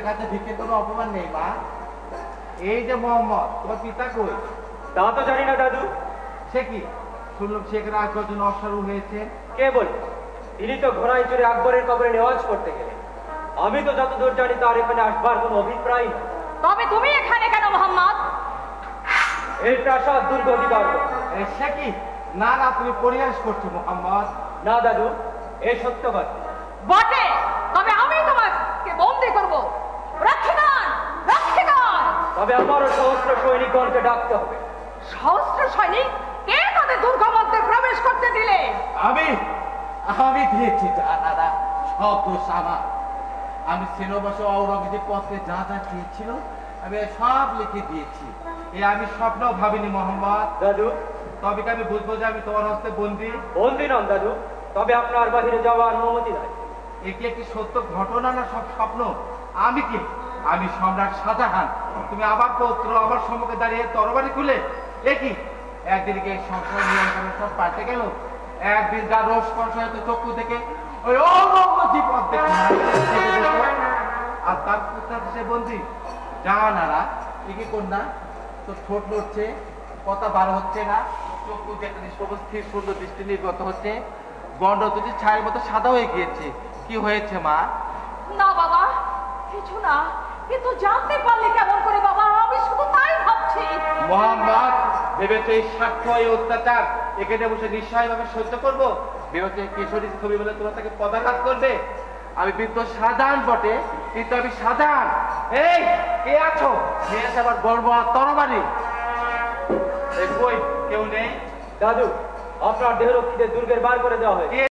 কাছে ভিক্ষে কোনো অপমান নেই মা। এই যে মোহাম্মদ, তোমার পিতা কই? তা তো জানি না দাদু। সে কি শুনলাম সেখানে আকবর জন্য অশ্বারু হয়েছে? কে বল? তিনি তো ঘোড়ায় চড়ে আকবরের কবরে নেওয়াজ করতে গেলেন। আমি তো যতদূর জানি তার এখানে আসবার কোনো অভিপ্রায় না। তবে তুমি এখানে কেন মোহাম্মদ? এই প্রাসাদ দুর্গ অধিকার করো। সে কি? না না, তুমি পরিহাস করছো মোহাম্মদ। না দাদু, এ সত্য কথা। বটে, তবে আমি তোমাকে বন্দী করব। রক্ষীগণ, রক্ষীগণ! তবে আমারও সহস্র সৈনিকগণকে ডাকতে হবে। সহস্র সৈনিক? কে তাদের দুর্গ মধ্যে প্রবেশ করতে দিলে? আমি আমি দিয়েছি জানারা, সব দোষ আমার। আমি সেনবাস ঔরঙ্গজেব পত্রে যা যা চেয়েছিল আমি সব লিখে দিয়েছি। আমি স্বপ্ন ভাবিনি মোহাম্মদ। দাদু, তবে কি আমি বুঝবো যে আমি তোমার হস্তে বন্দী? বন্দী নন দাদু, তবে আপনার বাহিরে যাওয়ার অনুমতি নাই। এটি একটি সত্য ঘটনা না সব স্বপ্ন? আমি কি? আমি সম্রাট শাহজাহান। তুমি আমার পৌত্র আমার সম্মুখে দাঁড়িয়ে তরবারি খুলে কি একদিকে সংসার নিয়ম কানুন সব পাল্টে গেল। একদিন যা রোষ হয়তো চক্ষু থেকে ওই ঔরঙ্গজেব আর তার পুত্র সে বন্দী জাহানারা। কি কন্যা, তোর ঠোঁট লড়ছে, কথা বার হচ্ছে না, চক্ষু দেখতে স্থির সুন্দর দৃষ্টি নির্গত হচ্ছে, গন্ড দুটি ছায়ের মতো সাদা হয়ে গিয়েছে। কি হয়েছে মা? না বাবা, কিছু না, কিন্তু জানতে পারলে কেমন করে বাবা? আমি শুধু তাই ভাবছি। মোহাম্মদ, ভেবেছে এই স্বার্থ এই অত্যাচার এখানে বসে নিঃসহায়ভাবে সহ্য করবো? ভেবেছে কিশোরী ছবি বলে তোমরা তাকে পদাঘাত করবে? আমি বৃদ্ধ শাহজাহান বটে, কিন্তু আমি শাহজাহান। এই কে আছো? নিয়ে এসে আবার বলবো আর তরবারি। কই কেউ নেই? দাদু, আপনার দেহরক্ষীদের দুর্গের বার করে দেওয়া হয়েছে।